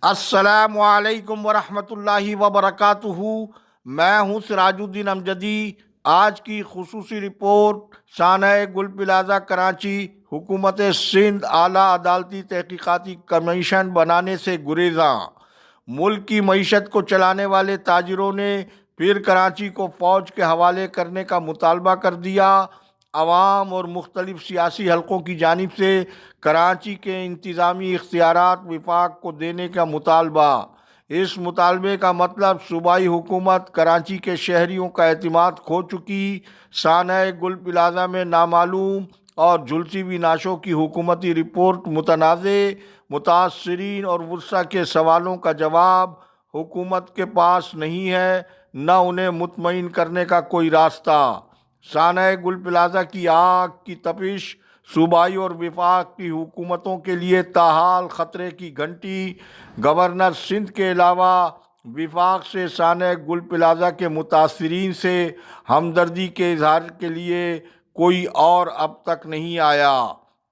السلام علیکم ورحمۃ اللہ وبرکاتہ۔ میں ہوں سراج الدین امجدی۔ آج کی خصوصی رپورٹ سانحہ گل پلازہ کراچی حکومت سندھ اعلیٰ عدالتی تحقیقاتی کمیشن بنانے سے گریزاں۔ ملک کی معیشت کو چلانے والے تاجروں نے پھر کراچی کو فوج کے حوالے کرنے کا مطالبہ کر دیا۔ عوام اور مختلف سیاسی حلقوں کی جانب سے کراچی کے انتظامی اختیارات وفاق کو دینے کا مطالبہ۔ اس مطالبے کا مطلب صوبائی حکومت کراچی کے شہریوں کا اعتماد کھو چکی۔ سانحہ گل پلازہ میں نامعلوم اور جھلسی ہوئی نعشوں کی حکومتی رپورٹ متنازع، متاثرین اور ورثاء کے سوالوں کا جواب حکومت کے پاس نہیں ہے، نہ انہیں مطمئن کرنے کا کوئی راستہ۔ سانحہ گل پلازہ کی آگ کی تپش صوبائی اور وفاق کی حکومتوں کے لیے تاحال خطرے کی گھنٹی۔ گورنر سندھ کے علاوہ وفاق سے سانحہ گل پلازہ کے متاثرین سے ہمدردی کے اظہار کے لیے کوئی اور اب تک نہیں آیا۔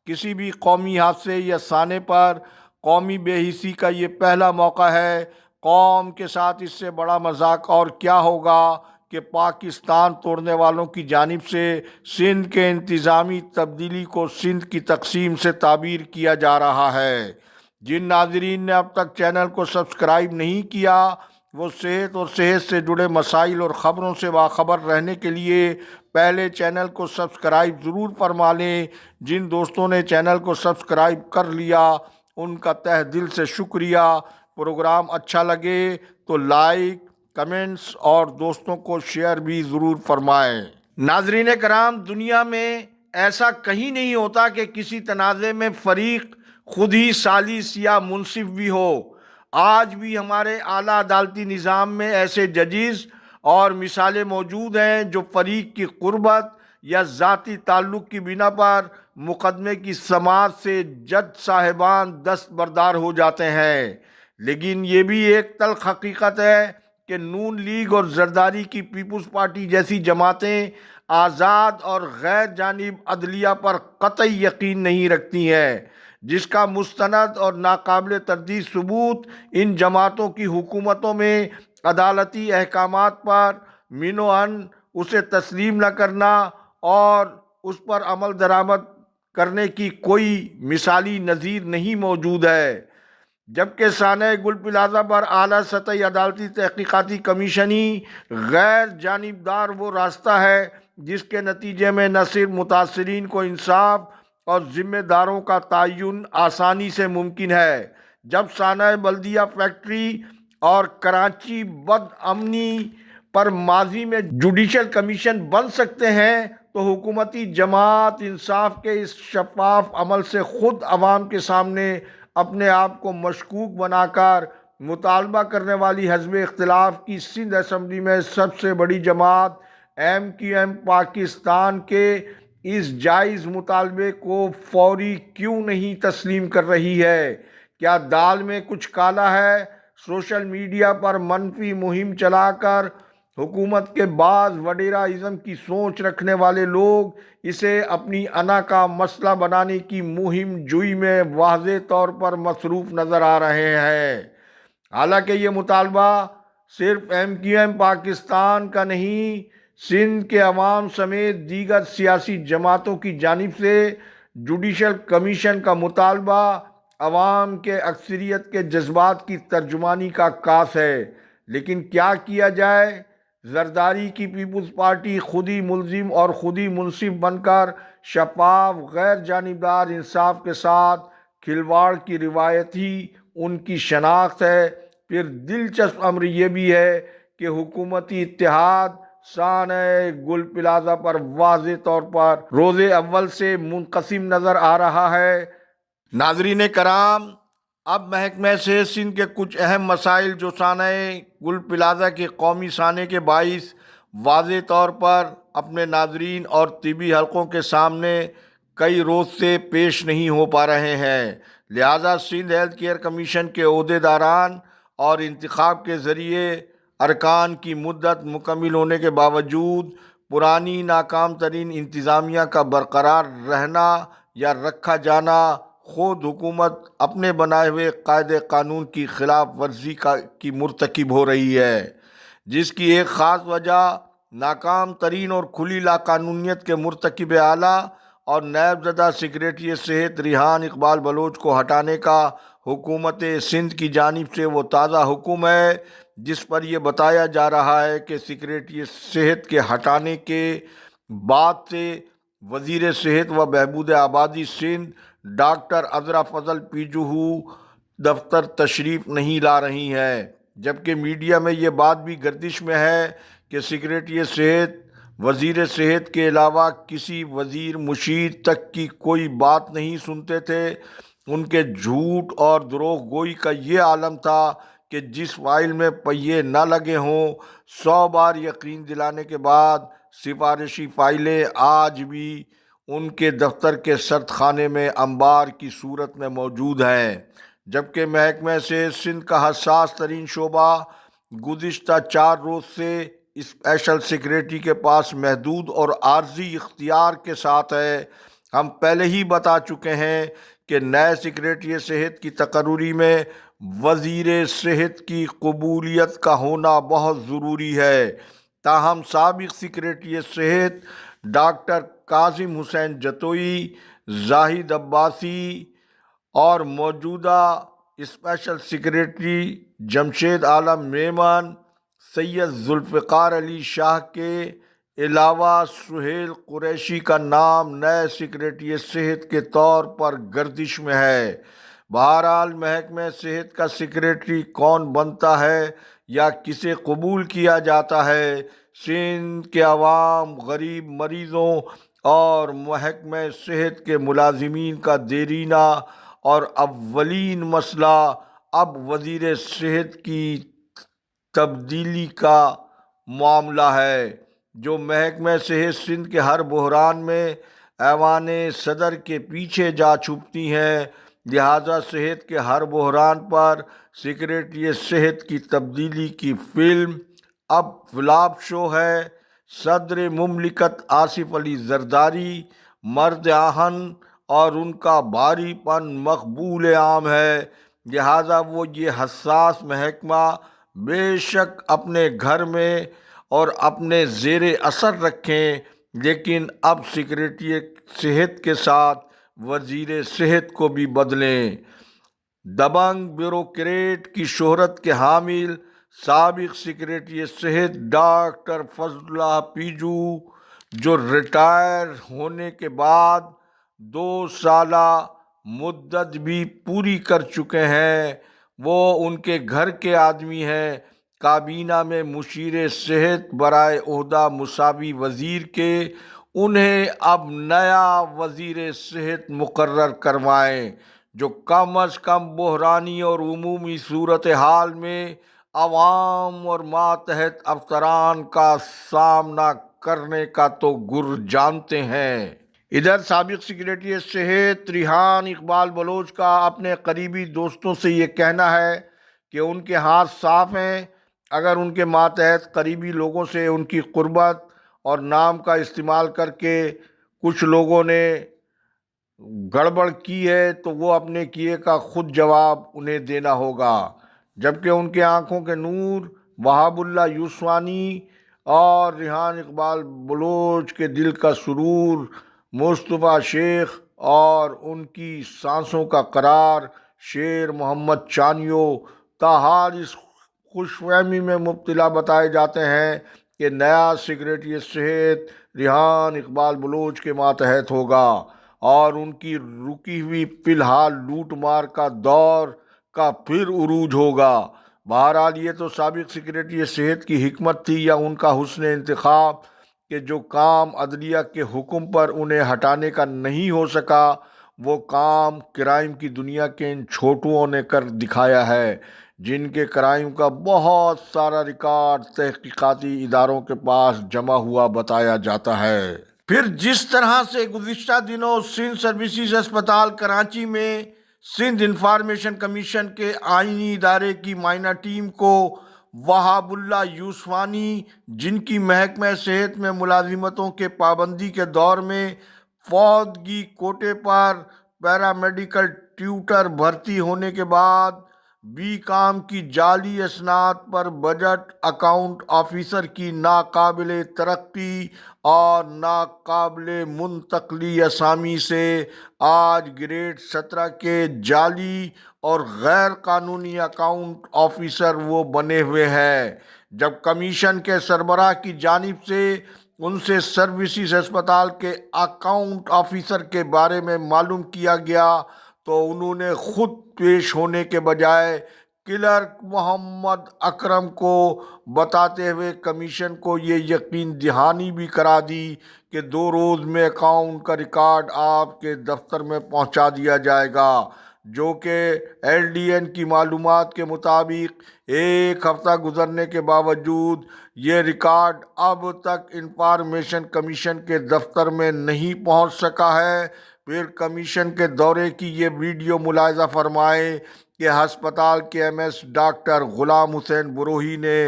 کسی بھی قومی حادثے یا سانحے پر قومی بے حسی کا یہ پہلا موقع ہے۔ قوم کے ساتھ اس سے بڑا مذاق اور کیا ہوگا کہ پاکستان توڑنے والوں کی جانب سے سندھ کے انتظامی تبدیلی کو سندھ کی تقسیم سے تعبیر کیا جا رہا ہے۔ جن ناظرین نے اب تک چینل کو سبسکرائب نہیں کیا، وہ صحت اور صحت سے جڑے مسائل اور خبروں سے باخبر رہنے کے لیے پہلے چینل کو سبسکرائب ضرور فرما لیں۔ جن دوستوں نے چینل کو سبسکرائب کر لیا ان کا تہ دل سے شکریہ۔ پروگرام اچھا لگے تو لائک، کمنٹس اور دوستوں کو شیئر بھی ضرور فرمائیں۔ ناظرین کرام، دنیا میں ایسا کہیں نہیں ہوتا کہ کسی تنازع میں فریق خود ہی ثالث یا منصف بھی ہو۔ آج بھی ہمارے اعلیٰ عدالتی نظام میں ایسے ججز اور مثالیں موجود ہیں جو فریق کی قربت یا ذاتی تعلق کی بنا پر مقدمے کی سماعت سے جج صاحبان دستبردار ہو جاتے ہیں۔ لیکن یہ بھی ایک تلخ حقیقت ہے کہ نون لیگ اور زرداری کی پیپلز پارٹی جیسی جماعتیں آزاد اور غیر جانب عدلیہ پر قطعی یقین نہیں رکھتی ہیں، جس کا مستند اور ناقابل تردید ثبوت ان جماعتوں کی حکومتوں میں عدالتی احکامات پر مینوہن اسے تسلیم نہ کرنا اور اس پر عمل درآمد کرنے کی کوئی مثالی نظیر نہیں موجود ہے۔ جبکہ سانحہ گل پلازہ پر اعلیٰ سطحی عدالتی تحقیقاتی کمیشن ہی غیر جانبدار وہ راستہ ہے جس کے نتیجے میں نہ صرف متاثرین کو انصاف اور ذمہ داروں کا تعین آسانی سے ممکن ہے۔ جب سانحہ بلدیہ فیکٹری اور کراچی بد امنی پر ماضی میں جوڈیشل کمیشن بن سکتے ہیں تو حکومتی جماعت انصاف کے اس شفاف عمل سے خود عوام کے سامنے اپنے آپ کو مشکوک بنا کر مطالبہ کرنے والی حزب اختلاف کی سندھ اسمبلی میں سب سے بڑی جماعت MQM پاکستان کے اس جائز مطالبے کو فوری کیوں نہیں تسلیم کر رہی ہے؟ کیا دال میں کچھ کالا ہے؟ سوشل میڈیا پر منفی مہم چلا کر حکومت کے بعض وڈیرا ازم کی سوچ رکھنے والے لوگ اسے اپنی انا کا مسئلہ بنانے کی مہم جوئی میں واضح طور پر مصروف نظر آ رہے ہیں۔ حالانکہ یہ مطالبہ صرف MQM پاکستان کا نہیں، سندھ کے عوام سمیت دیگر سیاسی جماعتوں کی جانب سے جوڈیشل کمیشن کا مطالبہ عوام کے اکثریت کے جذبات کی ترجمانی کا کاس ہے۔ لیکن کیا کیا جائے؟ زرداری کی پیپلز پارٹی خود ہی ملزم اور خود ہی منصف بن کر شفاف، غیر جانبدار انصاف کے ساتھ کھلواڑ کی روایت ہی ان کی شناخت ہے۔ پھر دلچسپ امر یہ بھی ہے کہ حکومتی اتحاد سانحہ گل پلازہ پر واضح طور پر روز اول سے منقسم نظر آ رہا ہے۔ ناظرین کرام، اب محکمہ صحت سندھ کے کچھ اہم مسائل جو سانحہ گل پلازہ کے قومی سانحے کے باعث واضح طور پر اپنے ناظرین اور طبی حلقوں کے سامنے کئی روز سے پیش نہیں ہو پا رہے ہیں، لہٰذا سندھ ہیلتھ کیئر کمیشن کے عہدیداران اور انتخاب کے ذریعے ارکان کی مدت مکمل ہونے کے باوجود پرانی ناکام ترین انتظامیہ کا برقرار رہنا یا رکھا جانا خود حکومت اپنے بنائے ہوئے قاعدے قانون کی خلاف ورزی کی مرتکب ہو رہی ہے، جس کی ایک خاص وجہ ناکام ترین اور کھلی لاقانونیت کے مرتکب اعلیٰ اور نیب زدہ سیکریٹری صحت ریحان اقبال بلوچ کو ہٹانے کا حکومت سندھ کی جانب سے وہ تازہ حکم ہے جس پر یہ بتایا جا رہا ہے کہ سیکریٹری صحت کے ہٹانے کے بعد سے وزیر صحت و بہبود آبادی سندھ ڈاکٹر عذرا فضل پیجو دفتر تشریف نہیں لا رہی ہیں، جبکہ میڈیا میں یہ بات بھی گردش میں ہے کہ سیکریٹری صحت وزیر صحت کے علاوہ کسی وزیر مشیر تک کی کوئی بات نہیں سنتے تھے۔ ان کے جھوٹ اور دروغ گوئی کا یہ عالم تھا کہ جس فائل میں پہیے نہ لگے ہوں، 100 بار یقین دلانے کے بعد سفارشی فائلیں آج بھی ان کے دفتر کے سرد خانے میں انبار کی صورت میں موجود ہیں، جبکہ محکمہ صحت سندھ کا حساس ترین شعبہ گزشتہ 4 روز سے اسپیشل سیکریٹری کے پاس محدود اور عارضی اختیار کے ساتھ ہے۔ ہم پہلے ہی بتا چکے ہیں کہ نئے سیکریٹری صحت کی تقرری میں وزیر صحت کی قبولیت کا ہونا بہت ضروری ہے، تاہم سابق سیکریٹری صحت ڈاکٹر کاظم حسین جتوئی، زاہد عباسی اور موجودہ اسپیشل سیکریٹری جمشید عالم میمن، سید ذوالفقار علی شاہ کے علاوہ سہیل قریشی کا نام نئے سیکریٹری صحت کے طور پر گردش میں ہے۔ بہرحال محکمہ صحت کا سیکریٹری کون بنتا ہے یا کسے قبول کیا جاتا ہے، سندھ کے عوام، غریب مریضوں اور محکمہ صحت کے ملازمین کا دیرینہ اور اولین مسئلہ اب وزیر صحت کی تبدیلی کا معاملہ ہے، جو محکمہ صحت سندھ کے ہر بحران میں ایوان صدر کے پیچھے جا چھپتی ہیں۔ لہذا صحت کے ہر بحران پر سیکریٹری صحت کی تبدیلی کی فلم اب فلاپ شو ہے۔ صدر مملکت آصف علی زرداری مرد آہن اور ان کا بھاری پن مقبول عام ہے، لہذا وہ یہ حساس محکمہ بے شک اپنے گھر میں اور اپنے زیر اثر رکھیں، لیکن اب سیکریٹری صحت کے ساتھ وزیر صحت کو بھی بدلیں۔ دبنگ بیوروکریٹ کی شہرت کے حامل سابق سیکریٹری صحت ڈاکٹر فضل اللہ پیجو، جو ریٹائر ہونے کے بعد 2 سالہ مدت بھی پوری کر چکے ہیں، وہ ان کے گھر کے آدمی ہیں۔ کابینہ میں مشیر صحت برائے عہدہ مساوی وزیر کے انہیں اب نیا وزیر صحت مقرر کروائیں، جو کم از کم بحرانی اور عمومی صورتحال میں عوام اور ماتحت افسران کا سامنا کرنے کا تو گر جانتے ہیں۔ ادھر سابق سیکریٹری صحت ریحان اقبال بلوچ کا اپنے قریبی دوستوں سے یہ کہنا ہے کہ ان کے ہاتھ صاف ہیں، اگر ان کے ماتحت قریبی لوگوں سے ان کی قربت اور نام کا استعمال کر کے کچھ لوگوں نے گڑبڑ کی ہے تو وہ اپنے کیے کا خود جواب انہیں دینا ہوگا، جبکہ ان کے آنکھوں کے نور وہاب اللہ یوسفانی اور ریحان اقبال بلوچ کے دل کا سرور مصطفیٰ شیخ اور ان کی سانسوں کا قرار شیر محمد چانیو تاحال اس خوش فہمی میں مبتلا بتائے جاتے ہیں کہ نیا سیکریٹری صحت ریحان اقبال بلوچ کے ماتحت ہوگا اور ان کی رکی ہوئی فی الحال لوٹ مار کا دور کا پھر عروج ہوگا۔ بہرحال یہ تو سابق سیکریٹری صحت کی حکمت تھی یا ان کا حسن انتخاب کہ جو کام عدلیہ کے حکم پر انہیں ہٹانے کا نہیں ہو سکا، وہ کام کرائم کی دنیا کے ان چھوٹوؤں نے کر دکھایا ہے، جن کے کرائم کا بہت سارا ریکارڈ تحقیقاتی اداروں کے پاس جمع ہوا بتایا جاتا ہے۔ پھر جس طرح سے گزشتہ دنوں سندھ سروسز ہسپتال کراچی میں سندھ انفارمیشن کمیشن کے آئینی ادارے کی معائنہ ٹیم کو وہاب اللہ یوسفانی، جن کی محکمہ صحت میں ملازمتوں کے پابندی کے دور میں فوتگی کوٹے پر پیرامیڈیکل ٹیوٹر بھرتی ہونے کے بعد بی کام کی جعلی اسناد پر بجٹ اکاؤنٹ آفیسر کی ناقابل ترقی اور ناقابل منتقلی اسامی سے آج گریڈ 17 کے جعلی اور غیر قانونی اکاؤنٹ آفیسر وہ بنے ہوئے ہیں۔ جب کمیشن کے سربراہ کی جانب سے ان سے سروسز اسپتال کے اکاؤنٹ آفیسر کے بارے میں معلوم کیا گیا تو انہوں نے خود پیش ہونے کے بجائے کلرک محمد اکرم کو بتاتے ہوئے کمیشن کو یہ یقین دہانی بھی کرا دی کہ 2 روز میں اکاؤنٹ کا ریکارڈ آپ کے دفتر میں پہنچا دیا جائے گا، جو کہ ایل ڈی این کی معلومات کے مطابق 1 ہفتہ گزرنے کے باوجود یہ ریکارڈ اب تک انفارمیشن کمیشن کے دفتر میں نہیں پہنچ سکا ہے۔ پھر کمیشن کے دورے کی یہ ویڈیو ملاحظہ فرمائیں کہ ہسپتال کے ایم ایس ڈاکٹر غلام حسین بروہی نے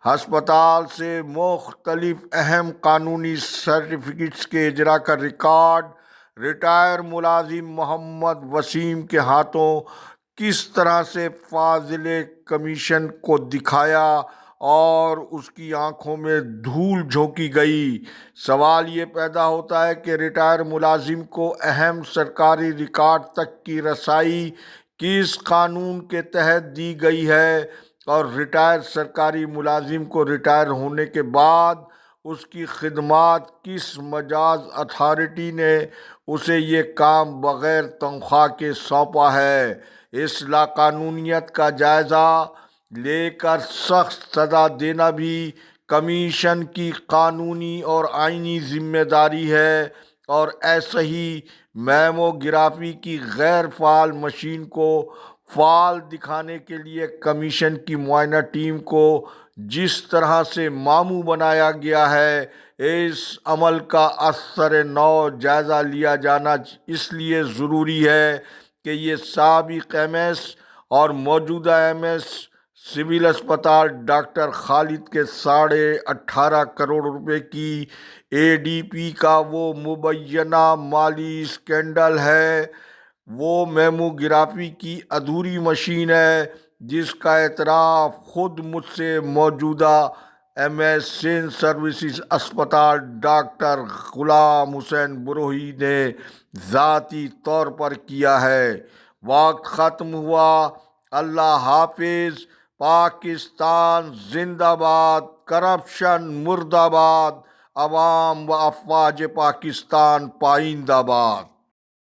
ہسپتال سے مختلف اہم قانونی سرٹیفکیٹس کے اجرا کا ریکارڈ ریٹائر ملازم محمد وسیم کے ہاتھوں کس طرح سے فاضل کمیشن کو دکھایا اور اس کی آنکھوں میں دھول جھونکی گئی۔ سوال یہ پیدا ہوتا ہے کہ ریٹائر ملازم کو اہم سرکاری ریکارڈ تک کی رسائی کس قانون کے تحت دی گئی ہے، اور ریٹائر سرکاری ملازم کو ریٹائر ہونے کے بعد اس کی خدمات کس مجاز اتھارٹی نے اسے یہ کام بغیر تنخواہ کے سونپا ہے۔ اس لاقانونیت کا جائزہ لے کر سخت سزا دینا بھی کمیشن کی قانونی اور آئینی ذمہ داری ہے، اور ایسے ہی میموگرافی کی غیر فعال مشین کو فعال دکھانے کے لیے کمیشن کی معائنہ ٹیم کو جس طرح سے ماموں بنایا گیا ہے، اس عمل کا اثر نو جائزہ لیا جانا اس لیے ضروری ہے کہ یہ سابق ایم ایس اور موجودہ ایم ایس سول اسپتال ڈاکٹر خالد کے 18.5 کروڑ روپے کی اے ڈی پی کا وہ مبینہ مالی اسکینڈل ہے، وہ میموگرافی کی ادھوری مشین ہے جس کا اعتراف خود مجھ سے موجودہ ایم ایس سندھ سروسز اسپتال ڈاکٹر غلام حسین بروہی نے ذاتی طور پر کیا ہے۔ وقت ختم ہوا۔ اللہ حافظ۔ پاکستان زندہ باد، کرپشن مردہ باد، عوام و افواج پاکستان پائندہ باد۔